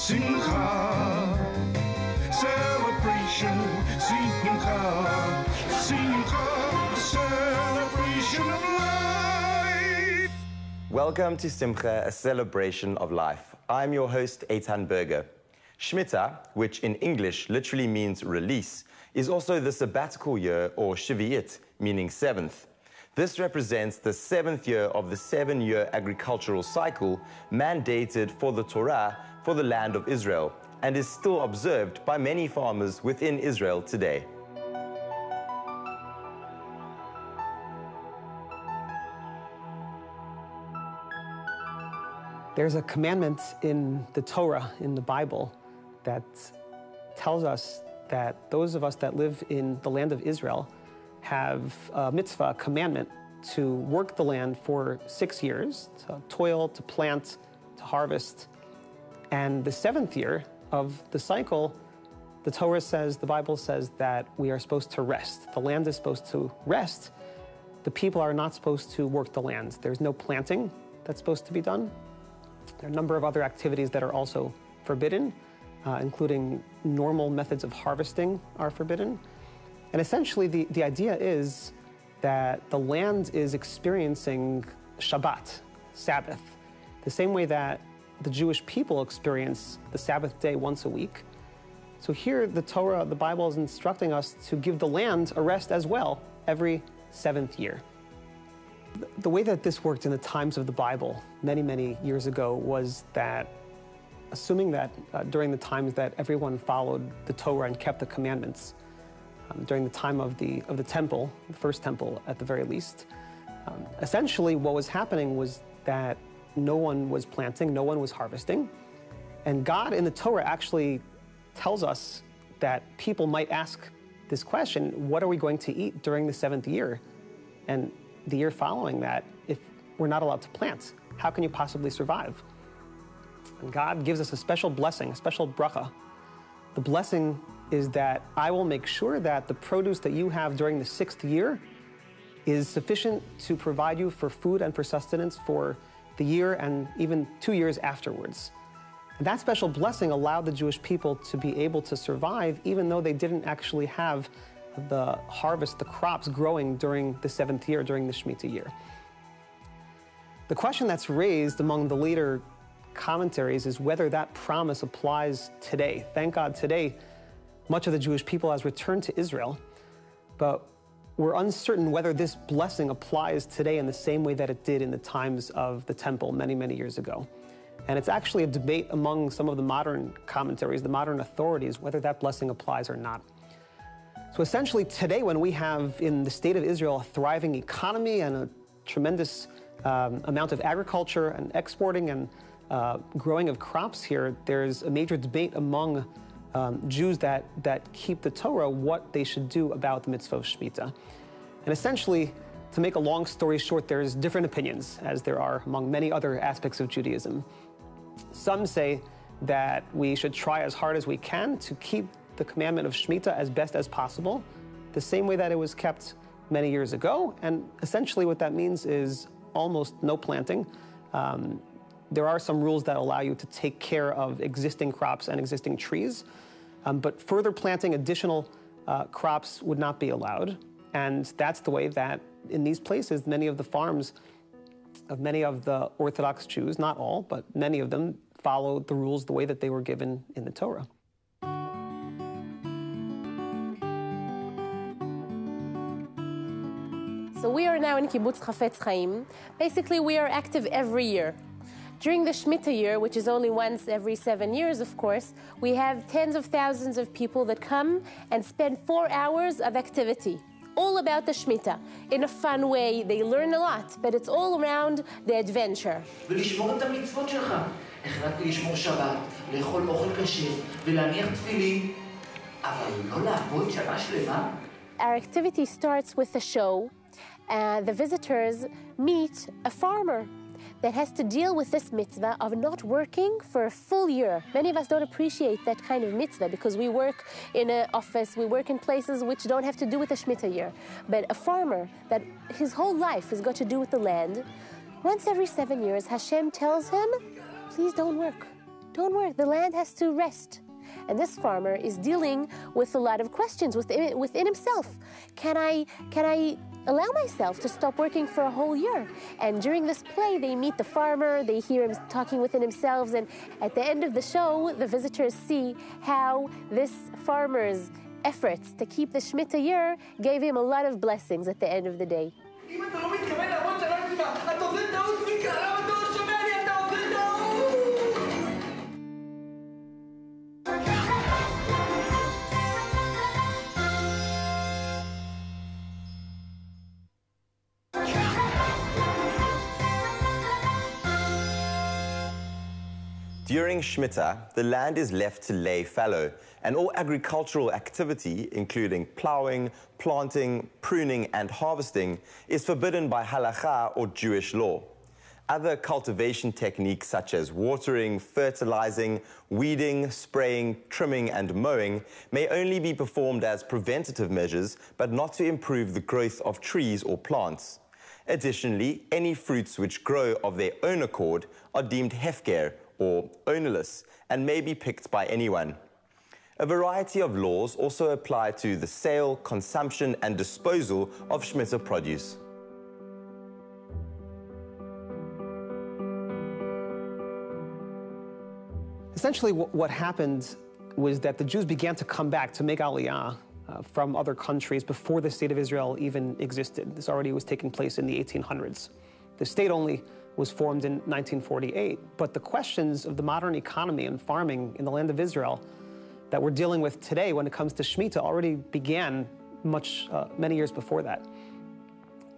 Simcha, celebration, Simcha, Simcha, celebration of life. Welcome to Simcha, a celebration of life. I'm your host, Eitan Berger. Shemita, which in English literally means release, is also the sabbatical year, or Shvi'it, meaning seventh. This represents the seventh year of the 7-year agricultural cycle mandated for the Torah for the land of Israel, and is still observed by many farmers within Israel today. There's a commandment in the Torah, in the Bible, that tells us that those of us that live in the land of Israel have a mitzvah, a commandment, to work the land for 6 years, to toil, to plant, to harvest. And the 7th year of the cycle, the Torah says, the Bible says that we are supposed to rest. The land is supposed to rest. The people are not supposed to work the land. There's no planting that's supposed to be done. There are a number of other activities that are also forbidden, including normal methods of harvesting are forbidden. And essentially, the idea is that the land is experiencing Shabbat, Sabbath, the same way that the Jewish people experience the Sabbath day once a week. So here, the Torah, the Bible, is instructing us to give the land a rest as well every 7th year. The way that this worked in the times of the Bible, many, many years ago, was that, assuming that during the times that everyone followed the Torah and kept the commandments, during the time of the temple, the first temple at the very least, essentially what was happening was that no one was planting, no one was harvesting, and God in the Torah actually tells us that people might ask this question: what are we going to eat during the 7th year? And the year following that, if we're not allowed to plant, how can you possibly survive? And God gives us a special blessing, a special bracha. The blessing is that I will make sure that the produce that you have during the 6th year is sufficient to provide you for food and for sustenance for the year and even 2 years afterwards. And that special blessing allowed the Jewish people to be able to survive even though they didn't actually have the harvest, the crops growing during the 7th year, during the Shemita year. The question that's raised among the later commentaries is whether that promise applies today. Thank God today, much of the Jewish people has returned to Israel, but we're uncertain whether this blessing applies today in the same way that it did in the times of the temple many, many years ago. And it's actually a debate among some of the modern commentaries, the modern authorities, whether that blessing applies or not. So essentially today, when we have in the state of Israel a thriving economy and a tremendous amount of agriculture and exporting and growing of crops here, there's a major debate among Jews that keep the Torah what they should do about the mitzvah of Shemita. And essentially, to make a long story short, there's different opinions, as there are among many other aspects of Judaism. Some say that we should try as hard as we can to keep the commandment of Shemita as best as possible, the same way that it was kept many years ago. And essentially what that means is almost no planting. There are some rules that allow you to take care of existing crops and existing trees, but further planting additional crops would not be allowed. And that's the way that in these places, many of the farms of many of the Orthodox Jews, not all, but many of them, follow the rules the way that they were given in the Torah. So we are now in Kibbutz Chafetz Chaim. Basically, we are active every year. During the Shemita year, which is only once every 7 years, of course, we have tens of thousands of people that come and spend 4 hours of activity, all about the Shemita. In a fun way, they learn a lot, but it's all around the adventure. ולשמור את המצוות שלך. החלטתי לשמור שבת, לאכול אוכל כשר ולהניח תפילין, אבל לא לעבוד שנה שלמה. Our activity starts with a show. The visitors meet a farmer that has to deal with this mitzvah of not working for a full year. Many of us don't appreciate that kind of mitzvah because we work in an office, we work in places which don't have to do with the Shemita year. But a farmer that his whole life has got to do with the land, once every 7 years, Hashem tells him, please don't work. don't work. The land has to rest. And this farmer is dealing with a lot of questions within himself. Can I allow myself to stop working for a whole year? And during this play, they meet the farmer, they hear him talking within himself, and at the end of the show, the visitors see how this farmer's efforts to keep the Shmita year gave him a lot of blessings at the end of the day. During Shmita, the land is left to lay fallow, and all agricultural activity, including plowing, planting, pruning, and harvesting, is forbidden by halakha or Jewish law. Other cultivation techniques such as watering, fertilizing, weeding, spraying, trimming, and mowing may only be performed as preventative measures, but not to improve the growth of trees or plants. Additionally, any fruits which grow of their own accord are deemed hefker, or ownerless, and may be picked by anyone. A variety of laws also apply to the sale, consumption, and disposal of Shmita produce. Essentially, what happened was that the Jews began to come back to make Aliyah from other countries before the State of Israel even existed. This already was taking place in the 1800s. The state only was formed in 1948, but the questions of the modern economy and farming in the land of Israel that we're dealing with today when it comes to Shmita already began many years before that.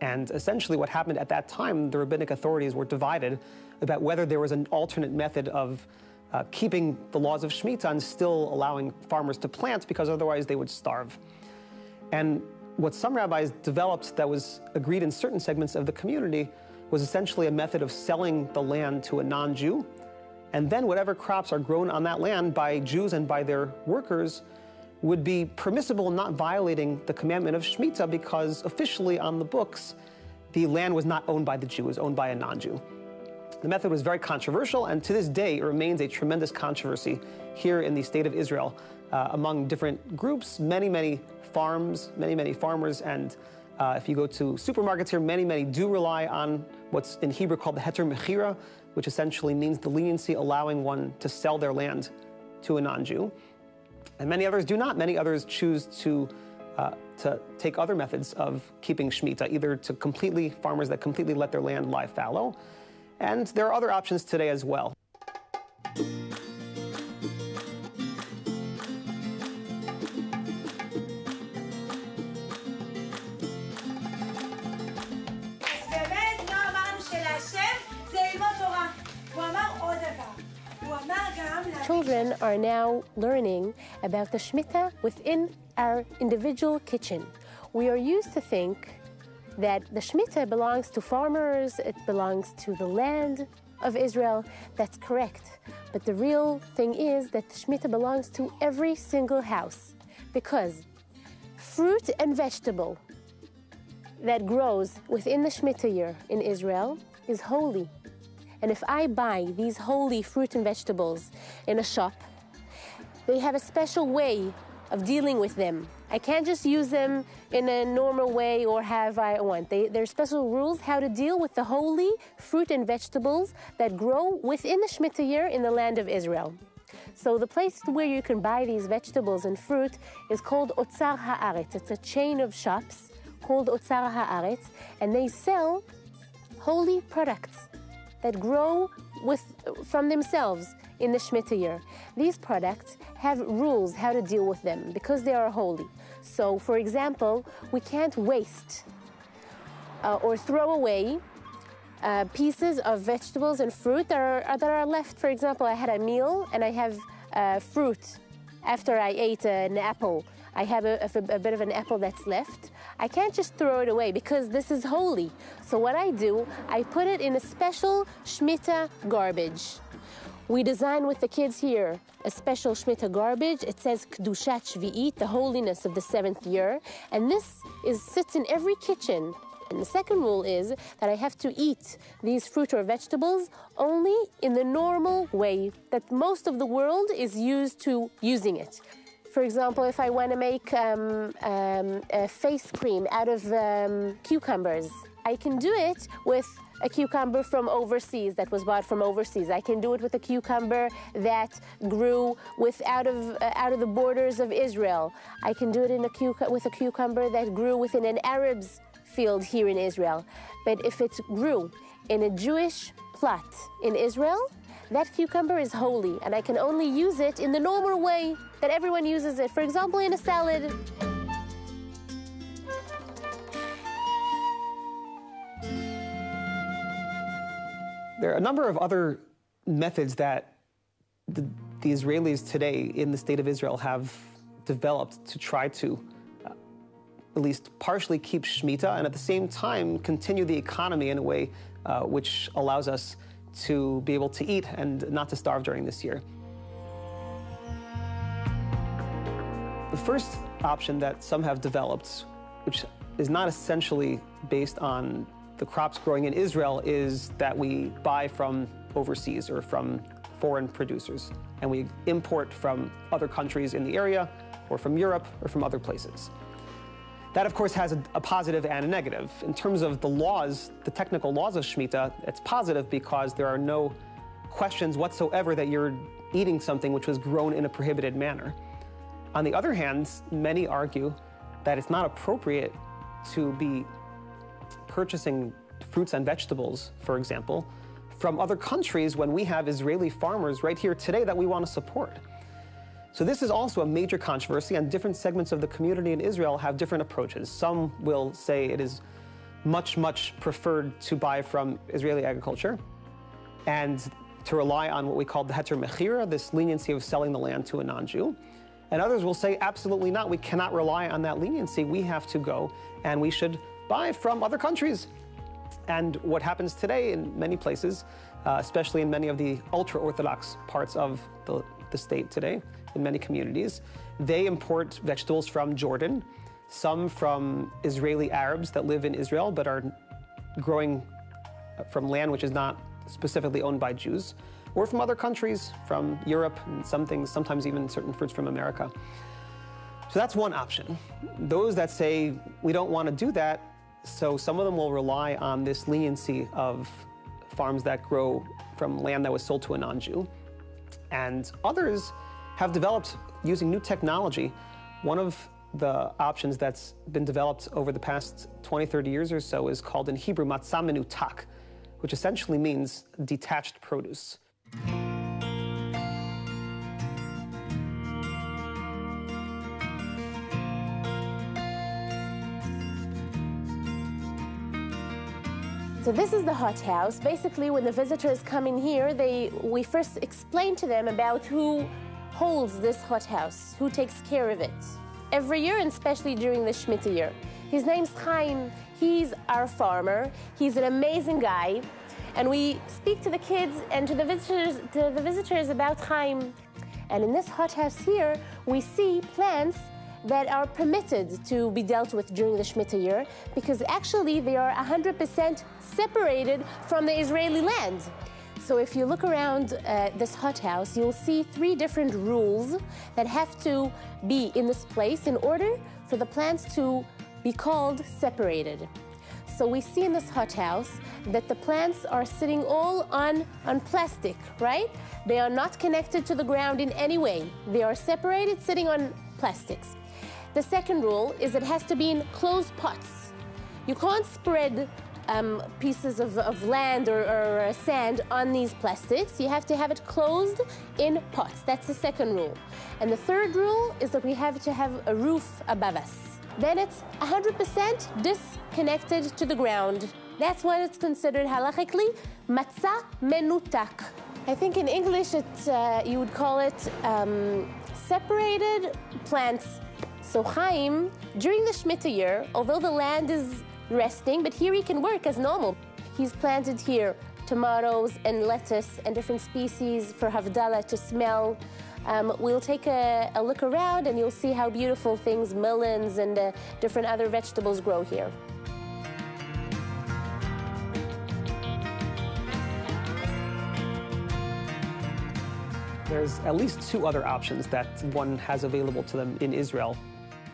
And essentially what happened at that time, the rabbinic authorities were divided about whether there was an alternate method of keeping the laws of Shmita and still allowing farmers to plant, because otherwise they would starve. And what some rabbis developed that was agreed in certain segments of the community was essentially a method of selling the land to a non-Jew, and then whatever crops are grown on that land by Jews and by their workers would be permissible, not violating the commandment of Shmita, because officially on the books, the land was not owned by the Jew, it was owned by a non-Jew. The method was very controversial, and to this day, it remains a tremendous controversy here in the state of Israel among different groups, many farms, many farmers, and if you go to supermarkets here, many do rely on what's in Hebrew called the heter mechira, which essentially means the leniency allowing one to sell their land to a non-Jew. And many others do not. Many others choose to take other methods of keeping Shmita, either to farmers that completely let their land lie fallow. And there are other options today as well. Children are now learning about the Shmita within our individual kitchen. We are used to think that the Shmita belongs to farmers, it belongs to the land of Israel. That's correct. But the real thing is that the Shmita belongs to every single house, because fruit and vegetable that grows within the Shmita year in Israel is holy. And if I buy these holy fruit and vegetables in a shop, they have a special way of dealing with them. I can't just use them in a normal way or however I want. There are special rules how to deal with the holy fruit and vegetables that grow within the Shmita year in the land of Israel. So the place where you can buy these vegetables and fruit is called Otzar Haaretz. It's a chain of shops called Otzar Haaretz, and they sell holy products that grow from themselves in the Shmita year. These products have rules how to deal with them because they are holy. So, for example, we can't waste or throw away pieces of vegetables and fruit that are left. For example, I had a meal and I have fruit after I ate an apple. I have a bit of an apple that's left. I can't just throw it away because this is holy. So what I do, I put it in a special Shmita garbage. We design with the kids here a special Shmita garbage. It says Kedushat Shvi'it, the holiness of the 7th year. And this sits in every kitchen And the second rule is that I have to eat these fruit or vegetables only in the normal way that most of the world is used to using it. For example, if I want to make a face cream out of cucumbers, I can do it with a cucumber from overseas that was bought from overseas. I can do it with a cucumber that grew out of the borders of Israel. I can do it with a cucumber that grew within an Arab's field here in Israel. But if it grew in a Jewish plot in Israel, that cucumber is holy, and I can only use it in the normal way that everyone uses it. For example, in a salad. There are a number of other methods that the Israelis today in the state of Israel have developed to try to at least partially keep Shemita and at the same time continue the economy in a way which allows us to be able to eat and not to starve during this year. The first option that some have developed, which is not essentially based on the crops growing in Israel, is that we buy from overseas or from foreign producers, and we import from other countries in the area or from Europe or from other places. That, of course, has a positive and a negative. In terms of the laws, the technical laws of Shemita, it's positive because there are no questions whatsoever that you're eating something which was grown in a prohibited manner. On the other hand, many argue that it's not appropriate to be purchasing fruits and vegetables, for example, from other countries when we have Israeli farmers right here today that we want to support. So this is also a major controversy, and different segments of the community in Israel have different approaches. Some will say it is much, much preferred to buy from Israeli agriculture and to rely on what we call the heter mechira, this leniency of selling the land to a non-Jew. And others will say, absolutely not, we cannot rely on that leniency. We have to go and we should buy from other countries. And what happens today in many places, especially in many of the ultra-Orthodox parts of the state today, in many communities, they import vegetables from Jordan, some from Israeli Arabs that live in Israel but are growing from land which is not specifically owned by Jews, or from other countries, from Europe, and some things, sometimes even certain fruits from America. So that's one option. Those that say we don't want to do that, so some of them will rely on this leniency of farms that grow from land that was sold to a non-Jew. And others have developed using new technology. One of the options that's been developed over the past 20, 30 years or so is called in Hebrew matzah menutak, which essentially means detached produce. So this is the hothouse. Basically, when the visitors come in here, we first explain to them about who holds this hothouse, who takes care of it. Every year, and especially during the Shemita year. His name's Chaim. He's our farmer. He's an amazing guy. And we speak to the kids and to the visitors about Chaim. And in this hothouse here, we see plants that are permitted to be dealt with during the Shemita year, because actually they are 100% separated from the Israeli land. So if you look around this hothouse, you'll see 3 different rules that have to be in this place in order for the plants to be called separated. So we see in this hothouse that the plants are sitting all on plastic, right? They are not connected to the ground in any way. They are separated, sitting on plastics. The second rule is it has to be in closed pots. You can't spread pieces of land or sand on these plastics. You have to have it closed in pots. That's the second rule. And the third rule is that we have to have a roof above us. Then it's 100% disconnected to the ground. That's what it's considered halachically matzah menutak. I think in English you would call it separated plants. So Chaim, during the Shemita year, although the land is resting, but here he can work as normal. He's planted here tomatoes and lettuce and different species for Havdalah to smell. We'll take a look around and you'll see how beautiful things, melons and different other vegetables grow here. There's at least two other options that one has available to them in Israel.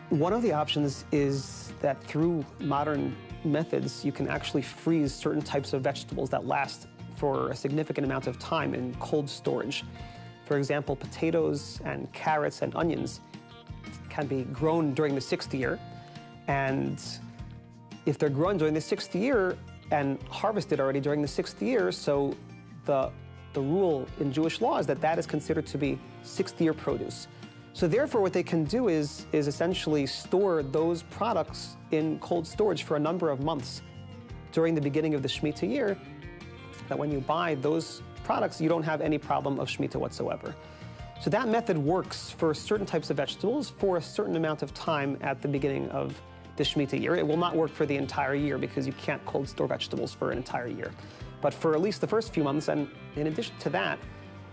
One of the options is that through modern methods, you can actually freeze certain types of vegetables that last for a significant amount of time in cold storage. For example, potatoes and carrots and onions can be grown during the 6th year. And if they're grown during the 6th year and harvested already during the 6th year, so the rule in Jewish law is that that is considered to be 6th year produce. So therefore, what they can do is essentially store those products in cold storage for a number of months during the beginning of the Shemita year, that when you buy those products, you don't have any problem of Shemita whatsoever. So that method works for certain types of vegetables for a certain amount of time at the beginning of the Shemita year. It will not work for the entire year because you can't cold store vegetables for an entire year. But for at least the first few months, and in addition to that,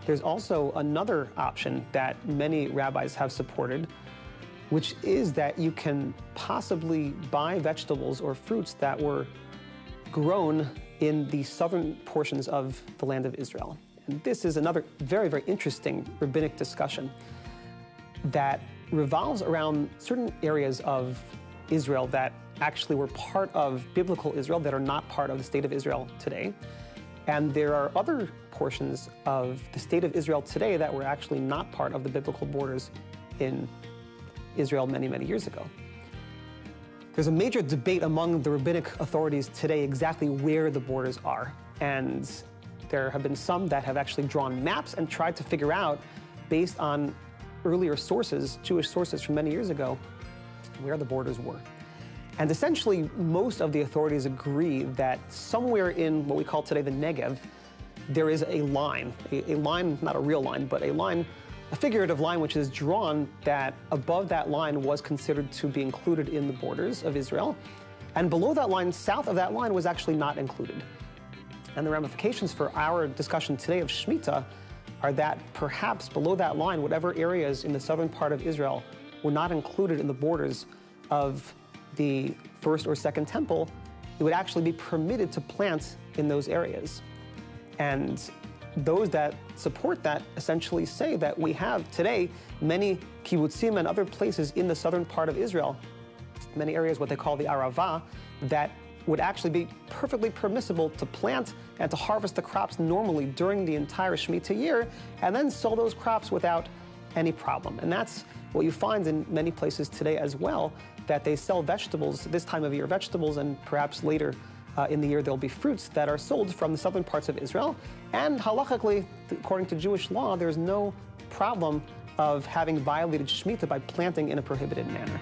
there's also another option that many rabbis have supported, which is that you can possibly buy vegetables or fruits that were grown in the southern portions of the land of Israel. And this is another very, very interesting rabbinic discussion that revolves around certain areas of Israel that actually were part of biblical Israel that are not part of the state of Israel today. And there are other portions of the state of Israel today that were actually not part of the biblical borders in Israel many, many years ago. There's a major debate among the rabbinic authorities today exactly where the borders are. And there have been some that have actually drawn maps and tried to figure out, based on earlier sources, Jewish sources from many years ago, where the borders were. And essentially, most of the authorities agree that somewhere in what we call today the Negev, there is a line, not a real line, but a figurative line which is drawn that above that line was considered to be included in the borders of Israel. And below that line, south of that line, was actually not included. And the ramifications for our discussion today of Shemita are that perhaps below that line, whatever areas in the southern part of Israel were not included in the borders of the first or second temple, it would actually be permitted to plant in those areas. And those that support that essentially say that we have today many kibbutzim and other places in the southern part of Israel, many areas what they call the Arava, that would actually be perfectly permissible to plant and to harvest the crops normally during the entire Shemita year, and then sell those crops without any problem. And that's what you find in many places today as well, that they sell vegetables, this time of year vegetables, and perhaps later in the year there'll be fruits that are sold from the southern parts of Israel. And halachically, according to Jewish law, there's no problem of having violated Shemita by planting in a prohibited manner.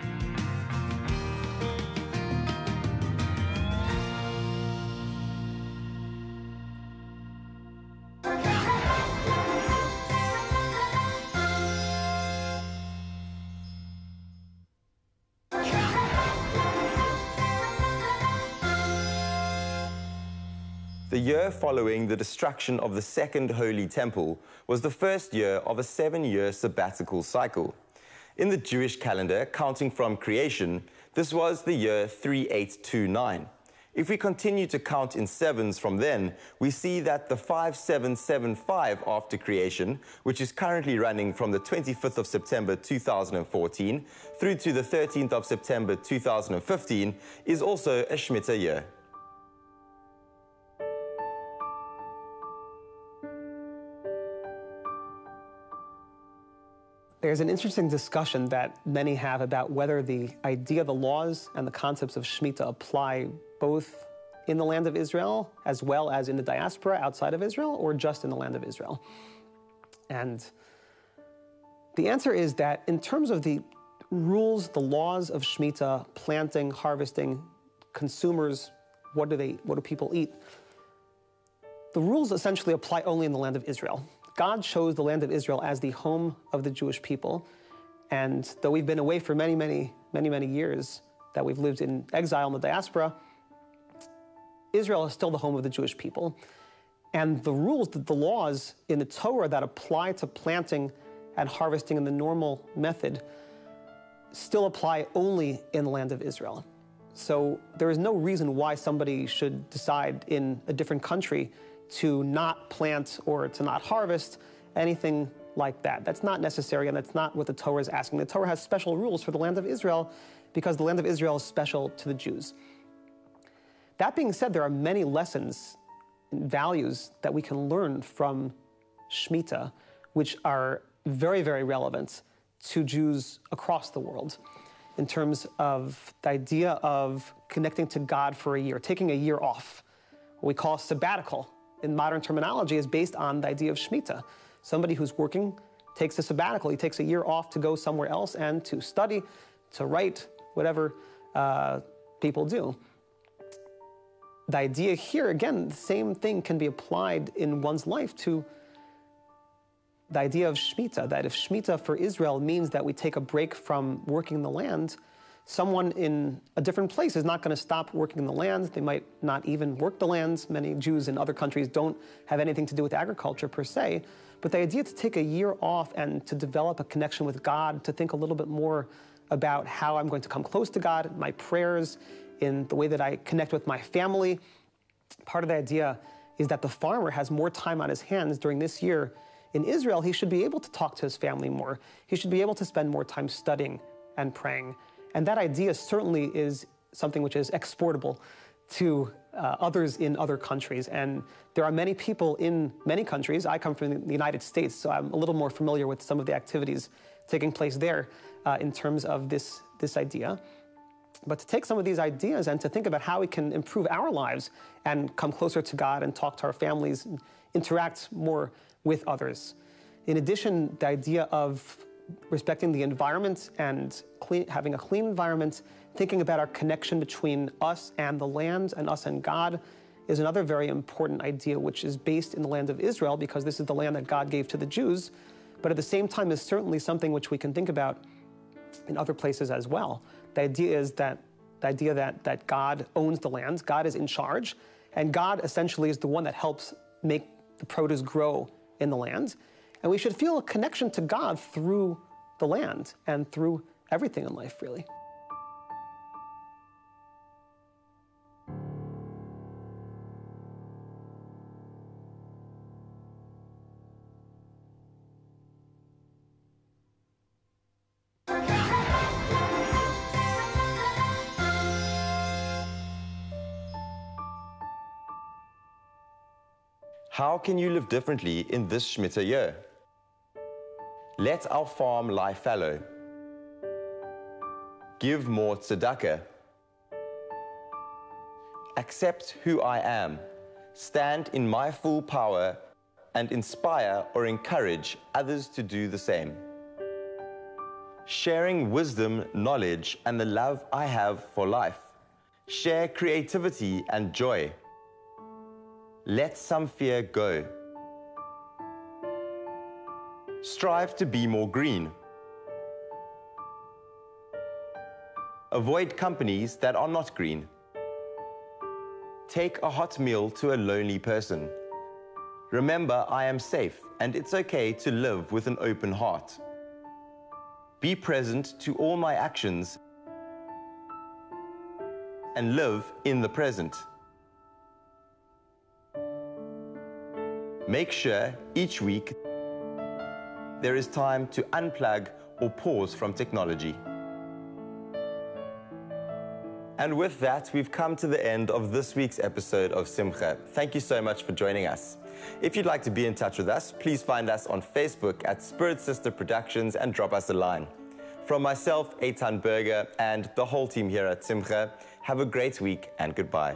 The year following the destruction of the Second Holy Temple was the first year of a 7-year sabbatical cycle. In the Jewish calendar, counting from creation, this was the year 3829. If we continue to count in sevens from then, we see that the 5775 after creation, which is currently running from the 25th of September 2014 through to the 13th of September 2015, is also a Shemita year. There's an interesting discussion that many have about whether the idea, the laws, and the concepts of Shemita apply both in the land of Israel as well as in the diaspora outside of Israel, or just in the land of Israel. And the answer is that in terms of the rules, the laws of Shemita, planting, harvesting, consumers, what do people eat? The rules essentially apply only in the land of Israel. God chose the land of Israel as the home of the Jewish people. And though we've been away for many, many years, that we've lived in exile in the diaspora, Israel is still the home of the Jewish people. And the rules, the laws in the Torah that apply to planting and harvesting in the normal method still apply only in the land of Israel. So there is no reason why somebody should decide in a different country to not plant or to not harvest anything like that. That's not necessary, and that's not what the Torah is asking. The Torah has special rules for the land of Israel because the land of Israel is special to the Jews. That being said, there are many lessons and values that we can learn from Shemita, which are very, very relevant to Jews across the world in terms of the idea of connecting to God for a year, taking a year off. What we call sabbatical in modern terminology is based on the idea of Shemita. Somebody who's working takes a sabbatical. He takes a year off to go somewhere else and to study, to write, whatever people do. The idea here, again, the same thing can be applied in one's life to the idea of Shemita, that if Shemita for Israel means that we take a break from working the land, someone in a different place is not going to stop working in the land. They might not even work the land. Many Jews in other countries don't have anything to do with agriculture per se. But the idea to take a year off and to develop a connection with God, to think a little bit more about how I'm going to come close to God, my prayers, in the way that I connect with my family. Part of the idea is that the farmer has more time on his hands during this year. In Israel, he should be able to talk to his family more. He should be able to spend more time studying and praying. And that idea certainly is something which is exportable to others in other countries. And there are many people in many countries. I come from the United States, so I'm a little more familiar with some of the activities taking place there in terms of this idea. But to take some of these ideas and to think about how we can improve our lives and come closer to God and talk to our families, and interact more with others. In addition, the idea of respecting the environment and having a clean environment, thinking about our connection between us and the land and us and God is another very important idea, which is based in the land of Israel because this is the land that God gave to the Jews, but at the same time is certainly something which we can think about in other places as well. The idea is that God owns the land, God is in charge, and God essentially is the one that helps make the produce grow in the land. And we should feel a connection to God through the land and through everything in life, really. How can you live differently in this Shemita year? Let our farm lie fallow. Give more tzedakah. Accept who I am. Stand in my full power and inspire or encourage others to do the same. Sharing wisdom, knowledge, and the love I have for life. Share creativity and joy. Let some fear go. Strive to be more green. Avoid companies that are not green. Take a hot meal to a lonely person. Remember, I am safe, and it's okay to live with an open heart. Be present to all my actions and live in the present. Make sure each week there is time to unplug or pause from technology. And with that, we've come to the end of this week's episode of Simcha. Thank you so much for joining us. If you'd like to be in touch with us, please find us on Facebook at Spirit Sister Productions and drop us a line. From myself, Eitan Berger, and the whole team here at Simcha, have a great week and goodbye.